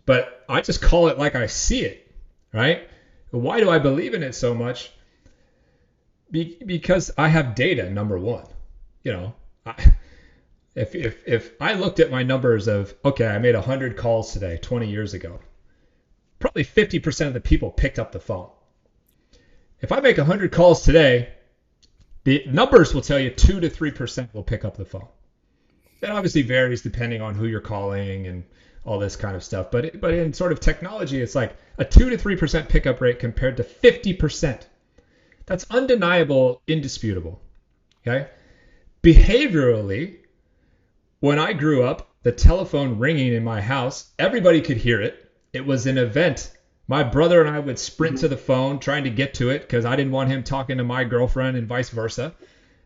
But I just call it like I see it, right? Why do I believe in it so much? Because I have data, number one. If I looked at my numbers of, okay, I made 100 calls today, 20 years ago, probably 50% of the people picked up the phone. If I make 100 calls today, the numbers will tell you 2 to 3% will pick up the phone. That obviously varies depending on who you're calling and all this kind of stuff. But in sort of technology, it's like a 2 to 3% pickup rate compared to 50%. That's undeniable, indisputable. Okay? Behaviorally, when I grew up, the telephone ringing in my house, everybody could hear it. It was an event. My brother and I would sprint to the phone trying to get to it because I didn't want him talking to my girlfriend and vice versa.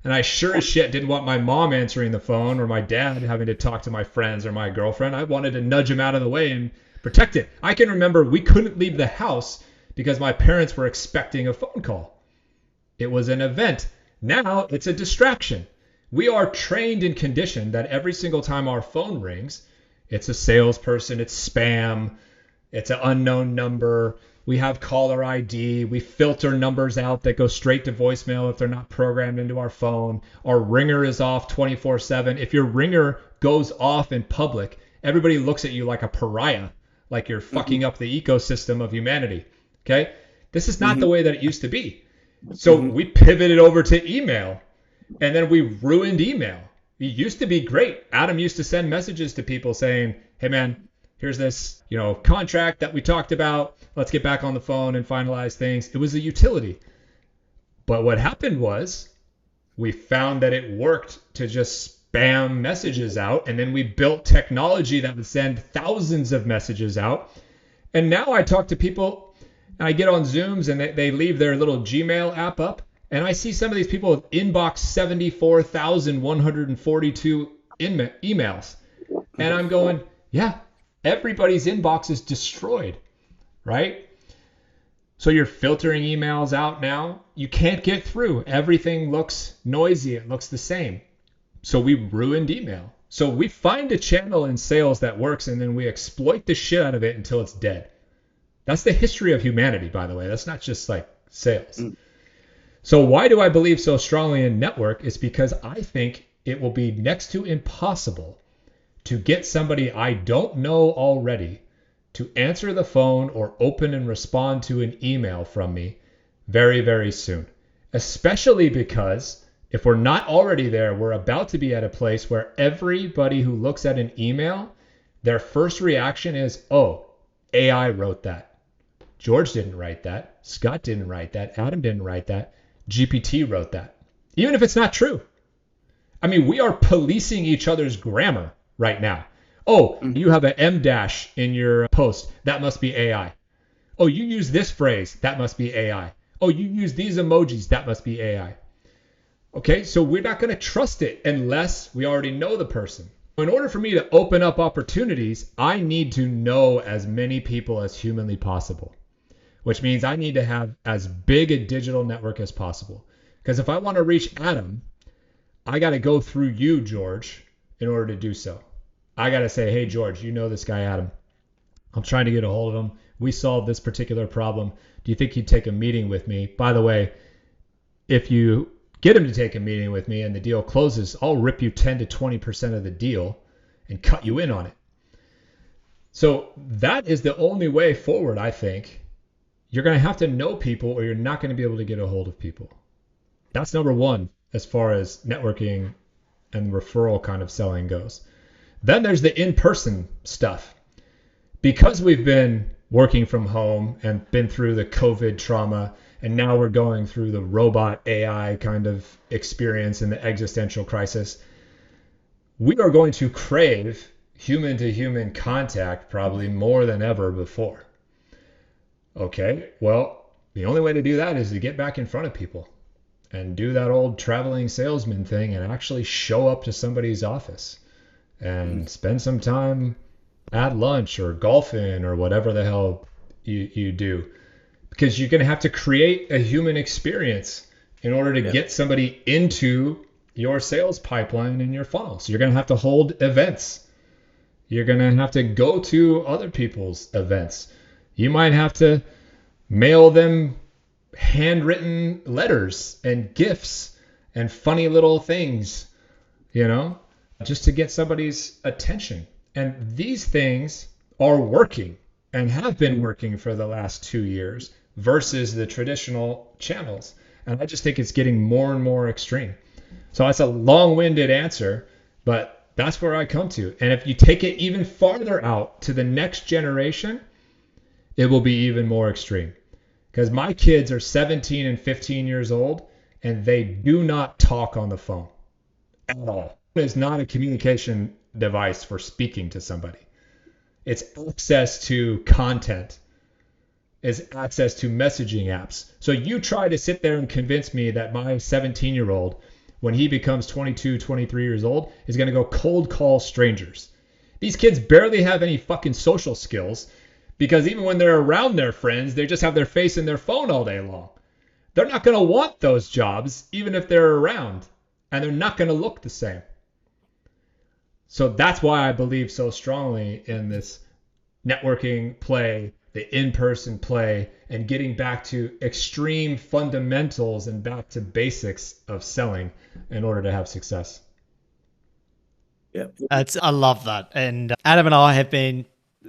And I sure as shit didn't want my mom answering the phone or my dad having to talk to my friends or my girlfriend. I wanted to nudge him out of the way and protect it. I can remember we couldn't leave the house because my parents were expecting a phone call. It was an event. Now it's a distraction. We are trained and conditioned that every single time our phone rings, it's a salesperson, it's spam, it's an unknown number. We have caller ID. We filter numbers out that go straight to voicemail if they're not programmed into our phone. Our ringer is off 24/7. If your ringer goes off in public, everybody looks at you like a pariah, like you're fucking up the ecosystem of humanity. Okay? This is not the way that it used to be. So we pivoted over to email, and then we ruined email. It used to be great. Adem used to send messages to people saying, hey man, here's this, contract that we talked about. Let's get back on the phone and finalize things. It was a utility. But what happened was we found that it worked to just spam messages out. And then we built technology that would send thousands of messages out. And now I talk to people and I get on Zooms and they leave their little Gmail app up. And I see some of these people with inbox 74,142 emails. And I'm going, yeah. Everybody's inbox is destroyed, right? So you're filtering emails out now. You can't get through. Everything looks noisy. It looks the same. So we ruined email. So we find a channel in sales that works and then we exploit the shit out of it until it's dead. That's the history of humanity, by the way. That's not just like sales. So why do I believe so strongly in network? It's because I think it will be next to impossible to get somebody I don't know already to answer the phone or open and respond to an email from me very, very soon. Especially because if we're not already there, we're about to be at a place where everybody who looks at an email, their first reaction is, oh, AI wrote that. George didn't write that. Scott didn't write that. Adem didn't write that. GPT wrote that. Even if it's not true. I mean, we are policing each other's grammar right now. Oh, you have an M dash in your post. That must be AI. Oh, you use this phrase. That must be AI. Oh, you use these emojis. That must be AI. Okay, so we're not going to trust it unless we already know the person. In order for me to open up opportunities, I need to know as many people as humanly possible, which means I need to have as big a digital network as possible. Because if I want to reach Adem, I got to go through you, George, in order to do so. I got to say, hey, George, you know this guy, Adem. I'm trying to get a hold of him. We solved this particular problem. Do you think he'd take a meeting with me? By the way, if you get him to take a meeting with me and the deal closes, I'll rip you 10 to 20% of the deal and cut you in on it. So that is the only way forward, I think. You're going to have to know people or you're not going to be able to get a hold of people. That's number one as far as networking and referral kind of selling goes. Then there's the in-person stuff. Because we've been working from home and been through the COVID trauma, and now we're going through the robot AI kind of experience and the existential crisis, we are going to crave human-to-human contact probably more than ever before. Okay, well, the only way to do that is to get back in front of people and do that old traveling salesman thing and actually show up to somebody's office and spend some time at lunch or golfing or whatever the hell you do. Because you're going to have to create a human experience in order to get somebody into your sales pipeline and your funnel. So you're going to have to hold events. You're going to have to go to other people's events. You might have to mail them handwritten letters and gifts and funny little things, just to get somebody's attention. And these things are working and have been working for the last 2 years versus the traditional channels. And I just think it's getting more and more extreme. So that's a long-winded answer, but that's where I come to. And if you take it even farther out to the next generation, it will be even more extreme. Because my kids are 17 and 15 years old, and they do not talk on the phone at all. It is not a communication device for speaking to somebody. It's access to content. It's access to messaging apps. So you try to sit there and convince me that my 17-year-old, when he becomes 22, 23 years old, is going to go cold call strangers. These kids barely have any fucking social skills because even when they're around their friends, they just have their face in their phone all day long. They're not going to want those jobs even if they're around, and they're not going to look the same. So that's why I believe so strongly in this networking play, the in-person play, and getting back to extreme fundamentals and back to basics of selling in order to have success. Yeah, I love that. And Adem and I have been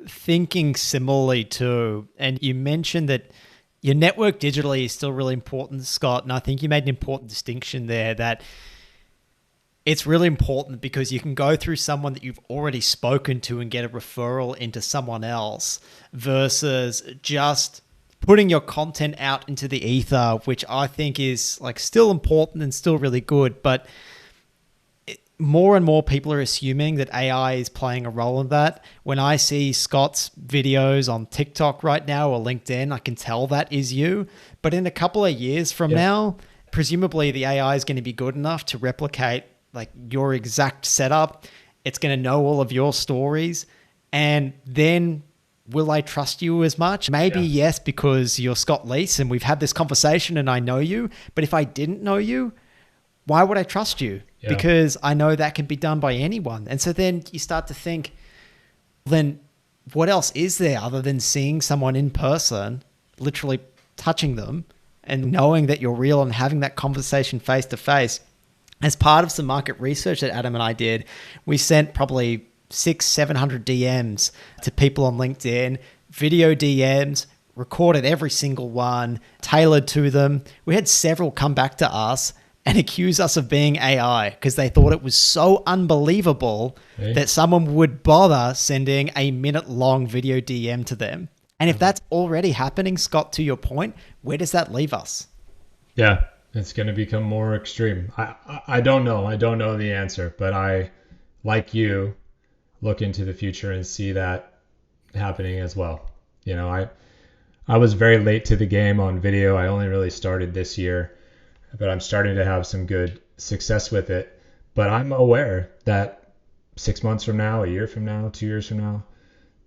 thinking similarly too. And you mentioned that your network digitally is still really important, Scott. And I think you made an important distinction there that it's really important because you can go through someone that you've already spoken to and get a referral into someone else versus just putting your content out into the ether, which I think is like still important and still really good. But more and more people are assuming that AI is playing a role in that. When I see Scott's videos on TikTok right now or LinkedIn, I can tell that is you. But in a couple of years from now, presumably the AI is going to be good enough to replicate like your exact setup. It's going to know all of your stories. And then will I trust you as much? Maybe yes, because you're Scott Leese and we've had this conversation and I know you. But if I didn't know you, why would I trust you? Yeah. Because I know that can be done by anyone. And so then you start to think, then what else is there other than seeing someone in person, literally touching them and knowing that you're real and having that conversation face to face? As part of some market research that Adem and I did, we sent probably 600-700 DMs to people on LinkedIn, video DMs, recorded every single one, tailored to them. We had several come back to us and accuse us of being AI because they thought it was so unbelievable that someone would bother sending a minute-long video DM to them. And if that's already happening, Scott, to your point, where does that leave us? Yeah. It's going to become more extreme. I don't know. I don't know the answer, but I, like you, look into the future and see that happening as well. You know, I was very late to the game on video. I only really started this year, but I'm starting to have some good success with it. But I'm aware that 6 months from now, a year from now, 2 years from now,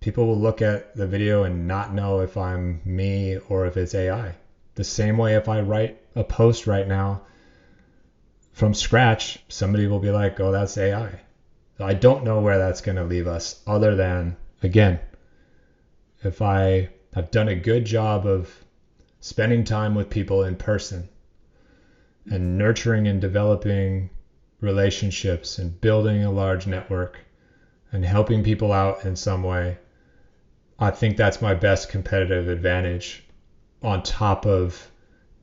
people will look at the video and not know if I'm me or if it's AI. The same way if I write a post right now from scratch, somebody will be like, oh, that's AI. I don't know where that's going to leave us other than, again, if I have done a good job of spending time with people in person and nurturing and developing relationships and building a large network and helping people out in some way, I think that's my best competitive advantage on top of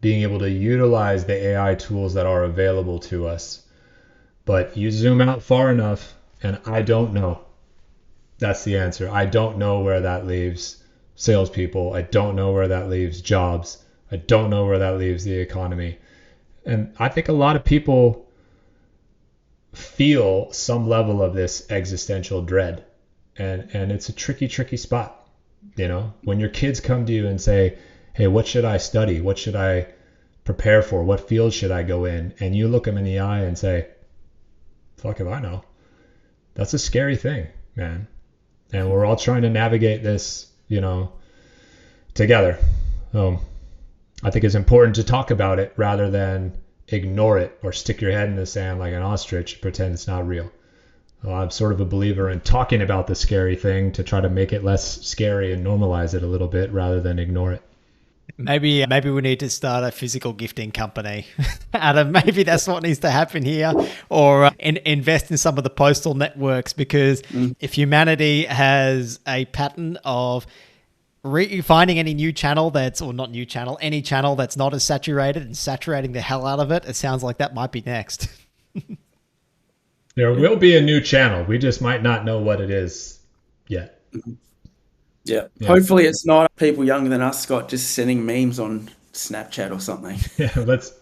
being able to utilize the AI tools that are available to us. But you zoom out far enough, and I don't know. That's the answer. I don't know where that leaves salespeople. I don't know where that leaves jobs. I don't know where that leaves the economy. And I think a lot of people feel some level of this existential dread. And it's a tricky spot. You know, when your kids come to you and say, hey, what should I study? What should I prepare for? What field should I go in? And you look them in the eye and say, fuck if I know. That's a scary thing, man. And we're all trying to navigate this, you know, together. I think it's important to talk about it rather than ignore it or stick your head in the sand like an ostrich and pretend it's not real. I'm sort of a believer in talking about the scary thing to try to make it less scary and normalize it a little bit rather than ignore it. Maybe we need to start a physical gifting company. Adam, maybe that's what needs to happen here, or invest in some of the postal networks, because if humanity has a pattern of finding any new channel any channel that's not as saturated and saturating the hell out of it, it sounds like that might be next. There will be a new channel. We just might not know what it is yet. Yeah. Hopefully it's not people younger than us, Scott, just sending memes on Snapchat or something. Yeah, let's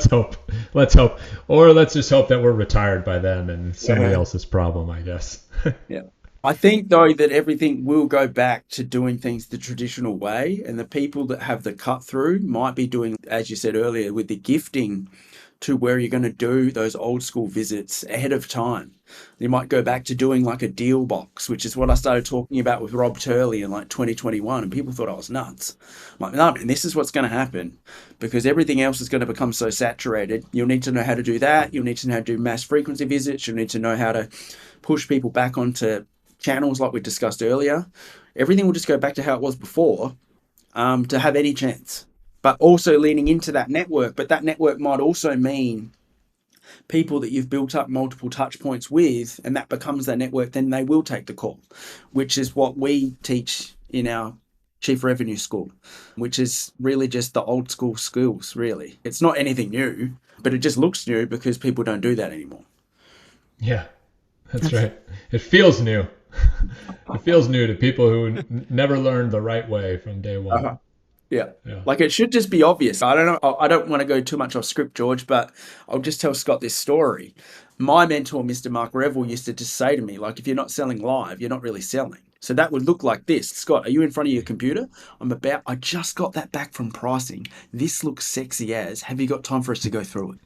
hope. Let's hope. Or let's just hope that we're retired by then and somebody else's problem, I guess. Yeah. I think, though, that everything will go back to doing things the traditional way, and the people that have the cut through might be doing, as you said earlier, with the gifting, to where you're going to do those old school visits ahead of time. You might go back to doing like a deal box, which is what I started talking about with Rob Turley in like 2021, and people thought I was nuts. I'm like, no, man, this is what's going to happen, because everything else is going to become so saturated. You'll need to know how to do that. You'll need to know how to do mass frequency visits. You'll need to know how to push people back onto channels like we discussed earlier. Everything will just go back to how it was before, to have any chance. But also leaning into that network. But that network might also mean people that you've built up multiple touch points with, and that becomes their network, then they will take the call, which is what we teach in our Chief Revenue School, which is really just the old school skills, really. It's not anything new, but it just looks new because people don't do that anymore. Yeah, that's right. It feels new. It feels new to people who never learned the right way from day one. Yeah. Like it should just be obvious. I don't know. I don't want to go too much off script, George, but I'll just tell Scott this story. My mentor, Mr. Mark Revel, used to just say to me, like, if you're not selling live, you're not really selling. So that would look like this. Scott, are you in front of your computer? I just got that back from pricing. This looks sexy as. Have you got time for us to go through it?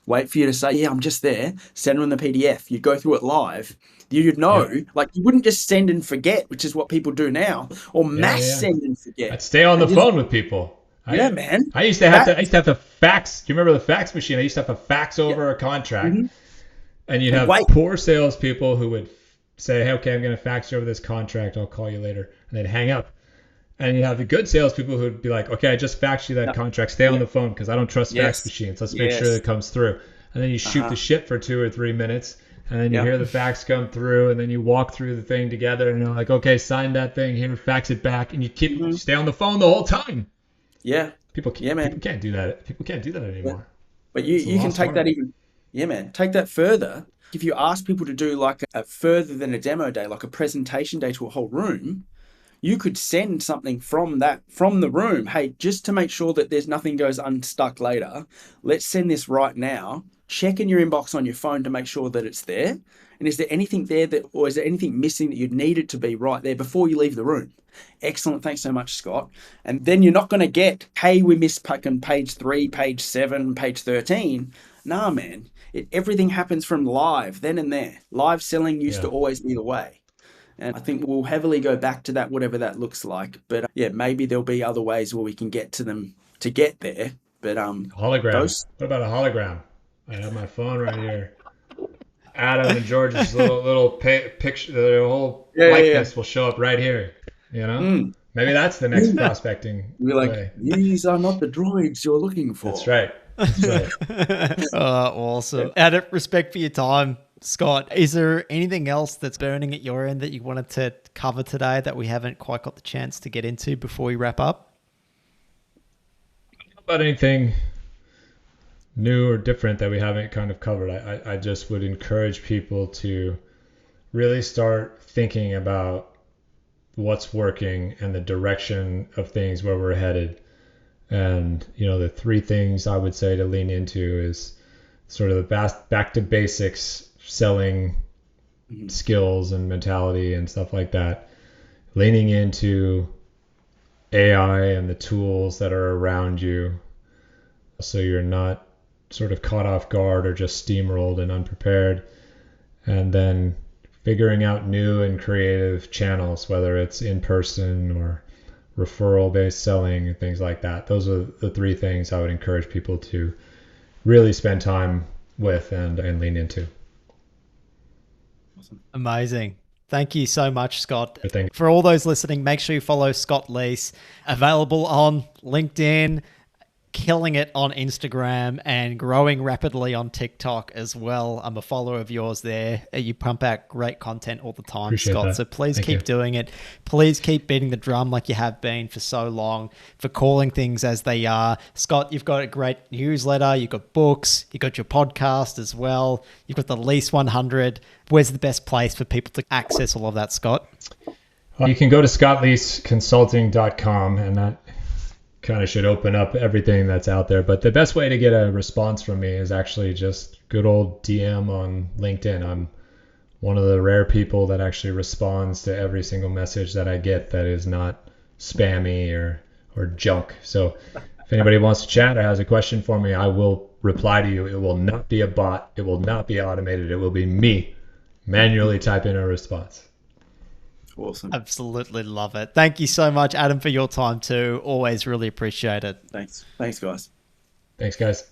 Wait for you to say, yeah, I'm just there. Send them the PDF. You'd go through it live. You'd know, like you wouldn't just send and forget, which is what people do now, or send and forget. I'd stay on the phone with people. Man. I used to have to fax. Do you remember the fax machine? I used to have to fax over a contract, and you'd have poor salespeople who would say, hey, okay, I'm going to fax you over this contract. I'll call you later, and they'd hang up. And you have the good salespeople who'd be like, okay, I just faxed you that contract. Stay on the phone because I don't trust fax machines. Let's make sure it comes through. And then you shoot the shit for 2 or 3 minutes. And then you hear the fax come through, and then you walk through the thing together, and you're like, okay, sign that thing here, fax it back, and you stay on the phone the whole time. Yeah. People can't do that. People can't do that anymore. But you can take that even, take that further. If you ask people to do like a further than a demo day, like a presentation day to a whole room, you could send something from the room. Hey, just to make sure that there's nothing goes unstuck later, let's send this right now. Check in your inbox on your phone to make sure that it's there. And is there anything there or is there anything missing that you'd need it to be right there before you leave the room? Excellent. Thanks so much, Scott. And then you're not going to get, hey, we missed page 3, page 7, page 13. Nah, man. Everything happens from live, then and there. Live selling used to always be the way. And I think we'll heavily go back to that, whatever that looks like. But maybe there'll be other ways where we can get to them to get there. But hologram. What about a hologram? I have my phone right here. Adem and George's little picture, the whole likeness will show up right here. You know, maybe that's the next prospecting. We're like, these are not the droids you're looking for. That's right. Awesome. Out of respect for your time, Scott, is there anything else that's burning at your end that you wanted to cover today that we haven't quite got the chance to get into before we wrap up? About anything new or different that we haven't kind of covered? I just would encourage people to really start thinking about what's working and the direction of things where we're headed. And, the 3 things I would say to lean into is sort of the back to basics selling skills and mentality and stuff like that. Leaning into AI and the tools that are around you so you're not sort of caught off guard or just steamrolled and unprepared. And then figuring out new and creative channels, whether it's in person or referral-based selling and things like that. Those are the 3 things I would encourage people to really spend time with and lean into. Awesome. Amazing. Thank you so much, Scott. Thank you. For all those listening, make sure you follow Scott Leese, available on LinkedIn, killing it on Instagram, and growing rapidly on TikTok as well. I'm a follower of yours there. You pump out great content all the time, Appreciate Scott. that. So please Thank keep you. doing it. Please keep beating the drum like you have been for so long, for calling things as they are. Scott, you've got a great newsletter. You've got books. You've got your podcast as well. You've got the Lease 100. Where's the best place for people to access all of that, Scott? You can go to scottleaseconsulting.com, and that kind of should open up everything that's out there. But the best way to get a response from me is actually just good old DM on LinkedIn. I'm one of the rare people that actually responds to every single message that I get that is not spammy or junk. So if anybody wants to chat or has a question for me, I will reply to you. It will not be a bot. It will not be automated. It will be me manually typing a response. Awesome. Absolutely love it. Thank you so much, Adem, for your time too. Always really appreciate it. Thanks, guys. Thanks, guys.